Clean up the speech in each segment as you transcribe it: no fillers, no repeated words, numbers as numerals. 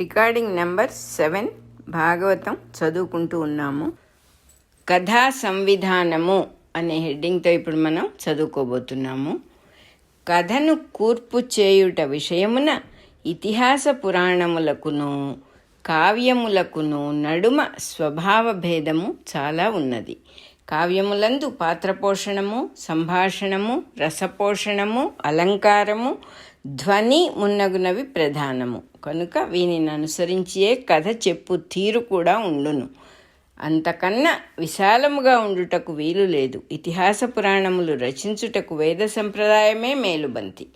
Recording number 7 Bhagavatam చదువుకుంటూ ఉన్నాము. కథా సంవిధానము అనే హెడ్డింగ్తో ఇప్పుడు మనం చదువుకోబోతున్నాము. కథను కూర్పు చేయుట విషయమున ఇతిహాస పురాణములకును కావ్యములకును నడుమ స్వభావ భేదము చాలా ఉన్నది. కావ్యములందు పాత్రపోషణము, సంభాషణము, రసపోషణము, అలంకారము, ధ్వని మున్నగునవి ప్రధానము. కనుక వీనిని అనుసరించే కథ చెప్పు తీరు కూడా ఉండును. అంతకన్నా విశాలముగా ఉండుటకు వీలు లేదు. ఇతిహాస పురాణములు రచించుటకు వేద సంప్రదాయమే మేలుబంతి.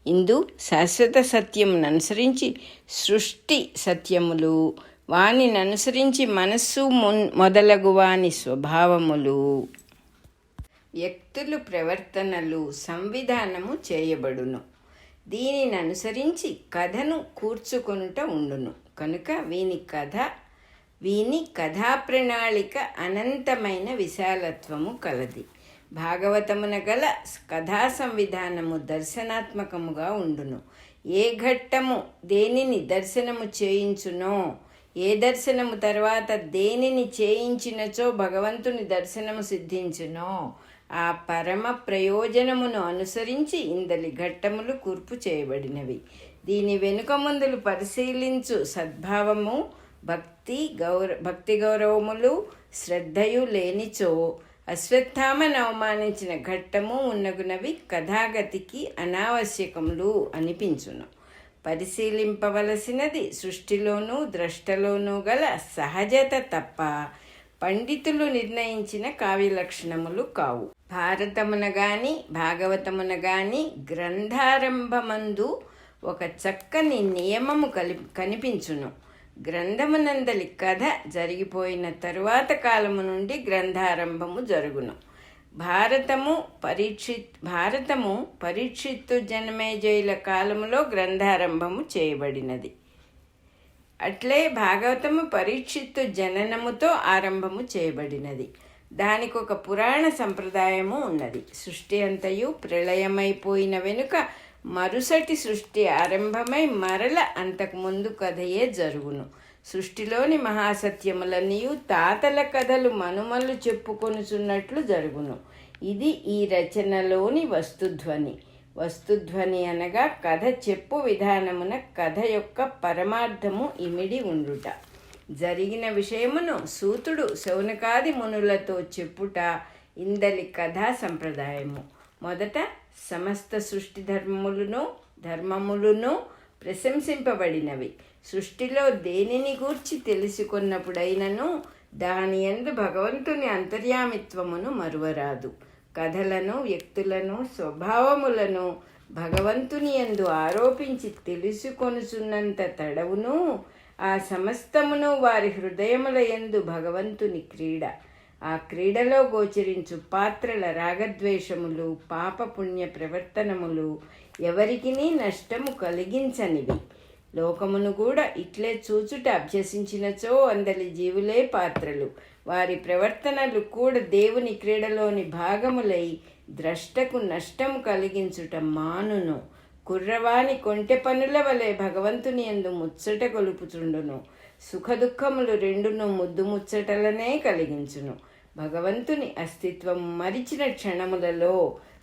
ఇందు శాశ్వత సత్యమును అనుసరించి సృష్టి సత్యములు, వానిని అనుసరించి మనస్సు మొదలగు వాని స్వభావములు, వ్యక్తులు ప్రవర్తనలు సంవిధానము చేయబడును. దీనిని అనుసరించి కథను కూర్చుకొనుట ఉండును. కనుక వీని కథా ప్రణాళిక అనంతమైన విశాలత్వము కలది. భాగవతమున గల కథా సంవిధానము దర్శనాత్మకముగా ఉండును. ఏ ఘట్టము దేనిని దర్శనము చేయించునో, ఏ దర్శనము తర్వాత దేనిని చేయించినచో భగవంతుని దర్శనము సిద్ధించునో, ఆ పరమ ప్రయోజనమును అనుసరించి ఇందలి ఘట్టములు కూర్పు చేయబడినవి. దీని వెనుక ముందులు పరిశీలించు సద్భావము, భక్తి గౌరవములు, శ్రద్ధయు లేనిచో అశ్వత్థామను అవమానించిన ఘట్టము ఉన్నగునవి కథాగతికి అనావశ్యకములు అనిపించును. పరిశీలింపవలసినది సృష్టిలోనూ ద్రష్టలోనూ గల సహజత తప్ప పండితులు నిర్ణయించిన కావ్య లక్షణములు కావు. భారతమున గాని భాగవతమున గాని గ్రంథారంభమందు ఒక చక్కని నియమము కనిపించును. గ్రంథమునందలి కథ జరిగిపోయిన తరువాత కాలము నుండి గ్రంథారంభము జరుగును. భారతము పరీక్షిత్తు జనమేజయుల కాలములో గ్రంథారంభము చేయబడినది. అట్లే భాగవతము పరీక్షిత్తు జననముతో ఆరంభము చేయబడినది. దానికి ఒక పురాణ సంప్రదాయము ఉన్నది. సృష్టి అంతయు ప్రళయమైపోయిన వెనుక మరుసటి సృష్టి ఆరంభమై మరల అంతకుముందు కథయే జరుగును. సృష్టిలోని మహాసత్యములన్నీయు తాతల కథలు మనుమలు చెప్పుకొనుచున్నట్లు జరుగును. ఇది ఈ రచనలోని వస్తుధ్వని అనగా కథ చెప్పు విధానమున కథ యొక్క పరమార్థము ఇమిడి ఉండుట. జరిగిన విషయమును సూతుడు శౌనకాది మునులతో చెప్పుట ఇందలి కథా సంప్రదాయము. మొదట సమస్త సృష్టి ధర్మములును ప్రశంసింపబడినవి. సృష్టిలో దేనిని గూర్చి తెలుసుకున్నప్పుడైనను దాని యందు భగవంతుని అంతర్యామిత్వమును మరువరాదు. కథలను, వ్యక్తులను, స్వభావములను భగవంతుని యందు ఆరోపించి తెలుసుకొనుచున్నంత తడవును ఆ సమస్తమును వారి హృదయముల యందు భగవంతుని క్రీడ. ఆ క్రీడలో గోచరించు పాత్రల రాగద్వేషములు, పాపపుణ్య ప్రవర్తనములు ఎవరికినీ నష్టము కలిగించనివి. లోకమును కూడా ఇట్లే చూచుట అభ్యసించినచో అందలి జీవులే పాత్రలు. వారి ప్రవర్తనలు కూడా దేవుని క్రీడలోని భాగములై ద్రష్టకు నష్టము కలిగించుట మానును. కుర్రవాని కొంటె పనుల వలె భగవంతుని యందు ముచ్చట గొలుపుచుండును. సుఖదుఖములు రెండును ముద్దు ముచ్చటలనే కలిగించును. భగవంతుని అస్తిత్వం మరిచిన క్షణములలో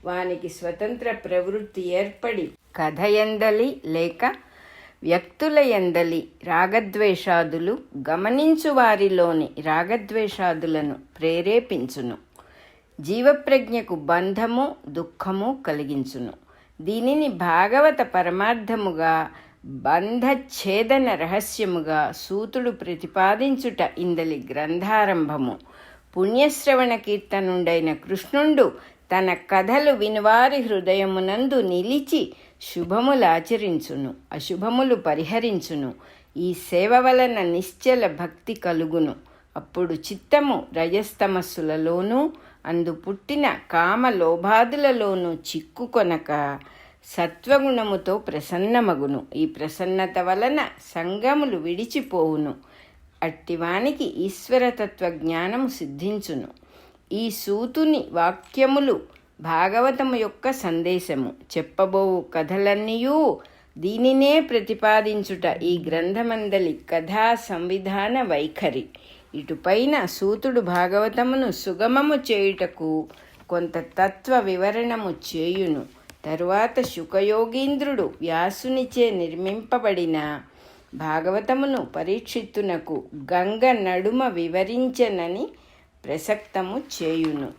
వానికి స్వతంత్ర ప్రవృత్తి ఏర్పడి కథయందలి లేక వ్యక్తుల యందలి రాగద్వేషాదులు గమనించు వారిలోని రాగద్వేషాదులను ప్రేరేపించును. జీవప్రజ్ఞకు బంధము, దుఃఖము కలిగించును. దీనిని భాగవత పరమార్థముగా, బంధఛేదన రహస్యముగా సూతుడు ప్రతిపాదించుట ఇందలి గ్రంథారంభము. పుణ్యశ్రవణ కీర్తనుండైన కృష్ణుండు తన కథలు వినువారి హృదయమునందు నిలిచి శుభములాచరించును, అశుభములు పరిహరించును. ఈ సేవ వలన నిశ్చల భక్తి కలుగును. అప్పుడు చిత్తము రజస్తమస్సులలోనూ అందు పుట్టిన కామలోభాదులలోనూ చిక్కుకొనక సత్వగుణముతో ప్రసన్నమగును. ఈ ప్రసన్నత వలన సంగములు విడిచిపోవును. అట్టివానికి ఈశ్వరతత్వ జ్ఞానము సిద్ధించును. ఈ సూతుని వాక్యములు భాగవతము యొక్క సందేశము. చెప్పబోవు కథలన్నీయూ దీనినే ప్రతిపాదించుట ఈ గ్రంథమందలి కథా సంవిధాన వైఖరి. ఇటుపైన సూతుడు భాగవతమును సుగమము చేయుటకు కొంత తత్వ వివరణము చేయును. తరువాత శుకయోగీంద్రుడు వ్యాసునిచే నిర్మింపబడిన భాగవతమును పరీక్షిత్తునకు గంగ నడుమ వివరించనని ప్రసక్తము చేయును.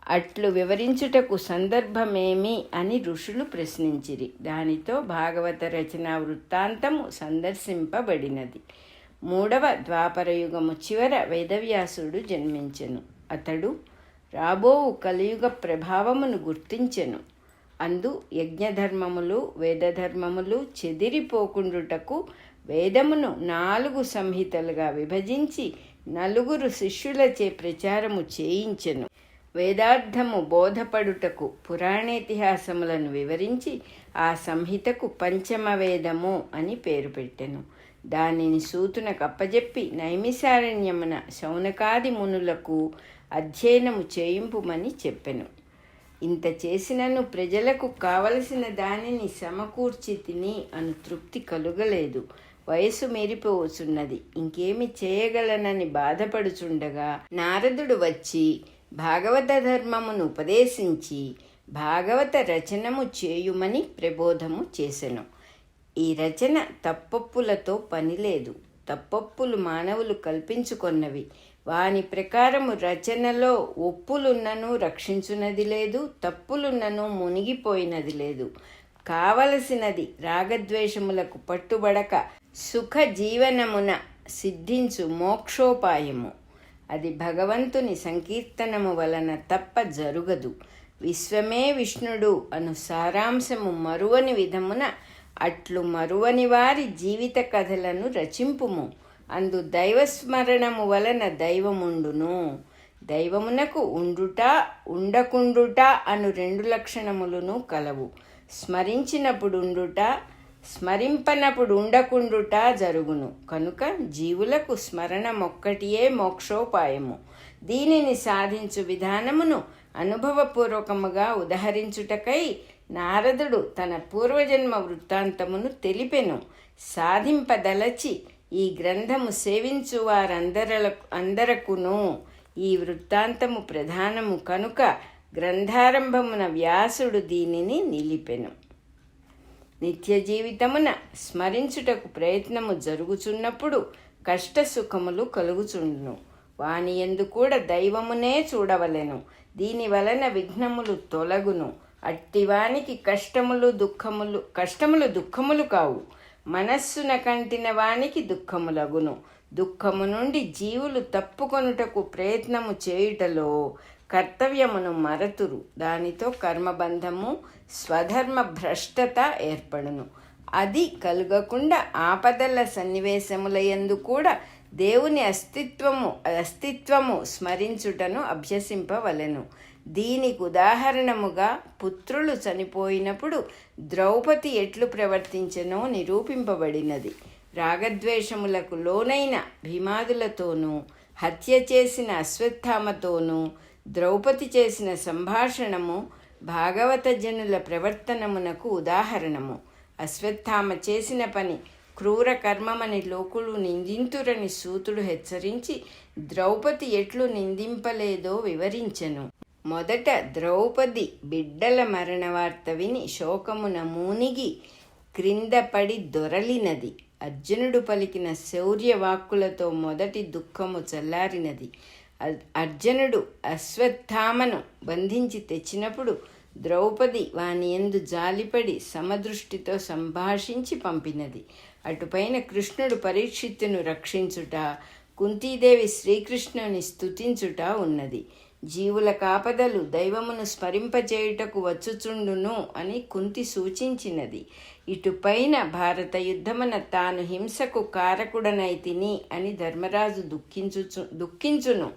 అట్లు వివరించుటకు సందర్భమేమి అని ఋషులు ప్రశ్నించిరి. దానితో భాగవత రచనా వృత్తాంతము సందర్శింపబడినది. 3వ ద్వాపరయుగము చివర వేదవ్యాసుడు జన్మించెను. అతడు రాబోవు కలియుగ ప్రభావమును గుర్తించెను. అందు యజ్ఞధర్మములు వేదధర్మములు చెదిరిపోకుండుటకు వేదమును 4 సంహితలుగా విభజించి 4 శిష్యులచే ప్రచారము చేయించెను. వేదార్థము బోధపడుటకు పురాణేతిహాసములను వివరించి ఆ సంహితకు పంచమ వేదము అని పేరు పెట్టెను. దానిని సూతునకు అప్పజెప్పి నైమిసారణ్యమున శౌనకాది మునులకు అధ్యయనము చేయింపుమని చెప్పెను. ఇంత చేసినను ప్రజలకు కావలసిన దానిని సమకూర్చి తిని అను తృప్తి కలుగలేదు. వయసు మీరిపోవచ్చున్నది, ఇంకేమి చేయగలనని బాధపడుచుండగా నారదుడు వచ్చి భాగవత ధర్మమును ఉపదేశించి భాగవత రచనము చేయుమని ప్రబోధము చేసెను. ఈ రచన తప్పొప్పులతో పనిలేదు. తప్పొప్పులు మానవులు కల్పించుకొన్నవి. వాని ప్రకారము రచనలో ఒప్పులున్నను రక్షించున్నది లేదు, తప్పులున్నను మునిగిపోయినది లేదు. కావలసినది రాగద్వేషములకు పట్టుబడక సుఖ జీవనమున సిద్ధించు మోక్షోపాయము. అది భగవంతుని సంకీర్తనము వలన తప్ప జరుగదు. విశ్వమే విష్ణుడు అను సారాంశము మరువని విధమున అట్లు మరువని వారి జీవిత కథలను రచింపుము. అందు దైవస్మరణము వలన దైవముండును. దైవమునకు ఉండుట ఉండకుండుట అను 2 లక్షణములను కలవు. స్మరించినప్పుడు ఉండుట, స్మరింపనప్పుడు ఉండకుండుట జరుగును. కనుక జీవులకు స్మరణమొక్కటియే మోక్షోపాయము. దీనిని సాధించు విధానమును అనుభవపూర్వకముగా ఉదహరించుటకై నారదుడు తన పూర్వజన్మ వృత్తాంతమును తెలిపెను. సాధింపదలచి ఈ గ్రంథము సేవించు వారందరకును ఈ వృత్తాంతము ప్రధానము కనుక గ్రంథారంభమున వ్యాసుడు దీనిని నిలిపెను. నిత్య జీవితమున స్మరించుటకు ప్రయత్నము జరుగుచున్నప్పుడు కష్టసుఖములు కలుగుచుండును. వాని యందు కూడా దైవమునే చూడవలెను. దీని వలన విఘ్నములు తొలగును. అట్టివానికి కష్టములు దుఃఖములు కావు. మనస్సున కంటిన వానికి దుఃఖములగును. దుఃఖము నుండి జీవులు తప్పుకొనుటకు ప్రయత్నము చేయుటలో కర్తవ్యమును మరతురు. దానితో కర్మబంధము స్వధర్మ భ్రష్టత ఏర్పడును. అది కలుగకుండా ఆపదల సన్నివేశములయందు కూడా దేవుని అస్తిత్వము స్మరించుటను అభ్యసింపవలెను. దీనికి ఉదాహరణముగా పుత్రులు చనిపోయినప్పుడు ద్రౌపది ఎట్లు ప్రవర్తించెనో నిరూపింపబడినది. రాగద్వేషములకు లోనైన భీమాదులతోనూ హత్య చేసిన అశ్వత్థామతోనూ ద్రౌపది చేసిన సంభాషణము భాగవత జనుల ప్రవర్తనమునకు ఉదాహరణము. అశ్వత్థామ చేసిన పని క్రూర కర్మమని లోకులు నిందింతురని సూతుడు హెచ్చరించి ద్రౌపది ఎట్లు నిందింపలేదో వివరించెను. మొదట ద్రౌపది బిడ్డల మరణ వార్త విని శోకమున మూనిగి క్రింద పడి దొరలినది. అర్జునుడు పలికిన శౌర్యవాక్కులతో మొదటి దుఃఖము చల్లారినది. అర్జునుడు అశ్వత్థామను బంధించి తెచ్చినప్పుడు ద్రౌపది వాని యందు జాలిపడి సమదృష్టితో సంభాషించి పంపినది. అటుపైన కృష్ణుడు పరీక్షిత్తును రక్షించుట, కుంతీదేవి శ్రీకృష్ణుని స్తుతించుట ఉన్నది. జీవుల కాపదలు దైవమును స్మరింపచేయుటకు వచ్చుచుండును అని కుంతి సూచించినది. ఇటుపైన భారత యుద్ధమున తాను హింసకు కారకుడనైతిని అని ధర్మరాజు దుఃఖించును.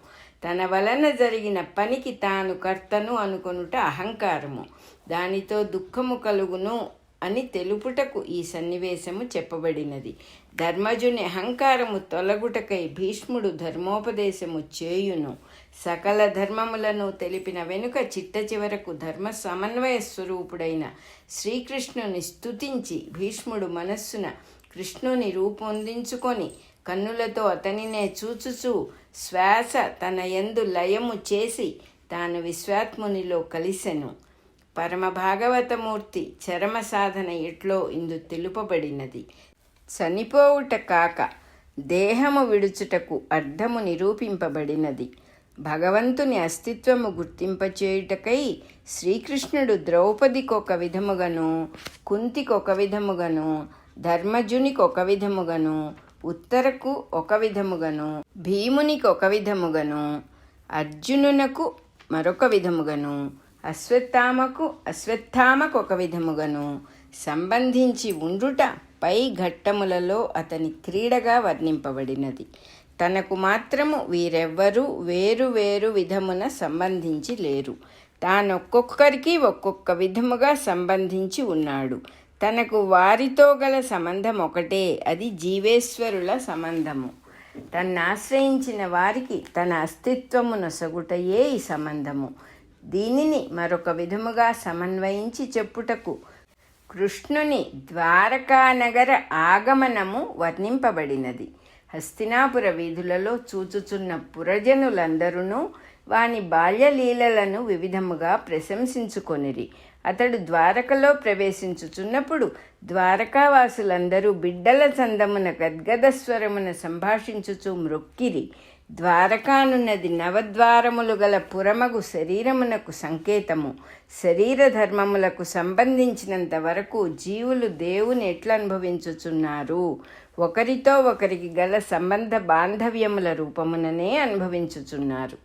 తన వలన జరిగిన పనికి తాను కర్తను అనుకొనుట అహంకారము. దానితో దుఃఖము కలుగును అని తెలుపుటకు ఈ సన్నివేశము చెప్పబడినది. ధర్మజుని అహంకారము తొలగుటకై భీష్ముడు ధర్మోపదేశము చేయును. సకల ధర్మములను తెలిపిన వెనుక చిట్ట చివరకు ధర్మ సమన్వయ స్వరూపుడైన శ్రీకృష్ణుని స్తుతించి భీష్ముడు మనస్సున కృష్ణుని రూపొందించుకొని కన్నులతో అతనినే చూచుచూ శ్వాస తన యందు లయము చేసి తాను విశ్వాత్మునిలో కలిసెను. పరమ భాగవతమూర్తి చరమ సాధన ఎట్లో ఇందు తెలుపబడినది. చనిపోవుట కాక దేహము విడుచుటకు అర్థము నిరూపింపబడినది. భగవంతుని అస్తిత్వము గుర్తింపచేయుటకై శ్రీకృష్ణుడు ద్రౌపదికొక విధముగను, కుంతికొక విధముగను, ధర్మజునికొక విధముగను, ఉత్తరకు ఒక విధముగను, భీమునికి ఒక విధముగను, అర్జునునకు మరొక విధముగను, అశ్వత్థామకు ఒక విధముగను సంబంధించి ఉండుట పై ఘట్టములలో అతని క్రీడగా వర్ణింపబడినది. తనకు మాత్రము వీరెవ్వరూ వేరు వేరు విధమున సంబంధించి లేరు. తానొక్కొక్కరికి ఒక్కొక్క విధముగా సంబంధించి ఉన్నాడు. తనకు వారితో గల సంబంధం ఒకటే, అది జీవేశ్వరుల సంబంధము. తన్నాశ్రయించిన వారికి తన అస్తిత్వము నొసగుటయే ఈ సంబంధము. దీనిని మరొక విధముగా సమన్వయించి చెప్పుటకు కృష్ణుని ద్వారకానగర ఆగమనము వర్ణింపబడినది. హస్తినాపుర వీధులలో చూచుచున్న పురజనులందరూ వాని బాల్యలీలలను వివిధముగా ప్రశంసించుకొనిరి. అతడు ద్వారకలో ప్రవేశించుచున్నప్పుడు ద్వారకావాసులందరూ బిడ్డల చందమున గద్గదస్వరమున సంభాషించుచు మ్రొక్కిరి. ద్వారకానున్నది నవద్వారములు గల పురమగు శరీరమునకు సంకేతము. శరీర ధర్మములకు సంబంధించినంత వరకు జీవులు దేవుని ఎట్లా అనుభవించుచున్నారు, ఒకరితో ఒకరికి గల సంబంధ బాంధవ్యముల రూపముననే అనుభవించుచున్నారు.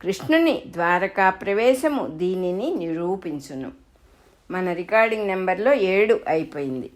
కృష్ణుని ద్వారకా ప్రవేశము దీనిని నిరూపించును. మన రికార్డింగ్ నెంబర్లో 7 అయిపోయింది.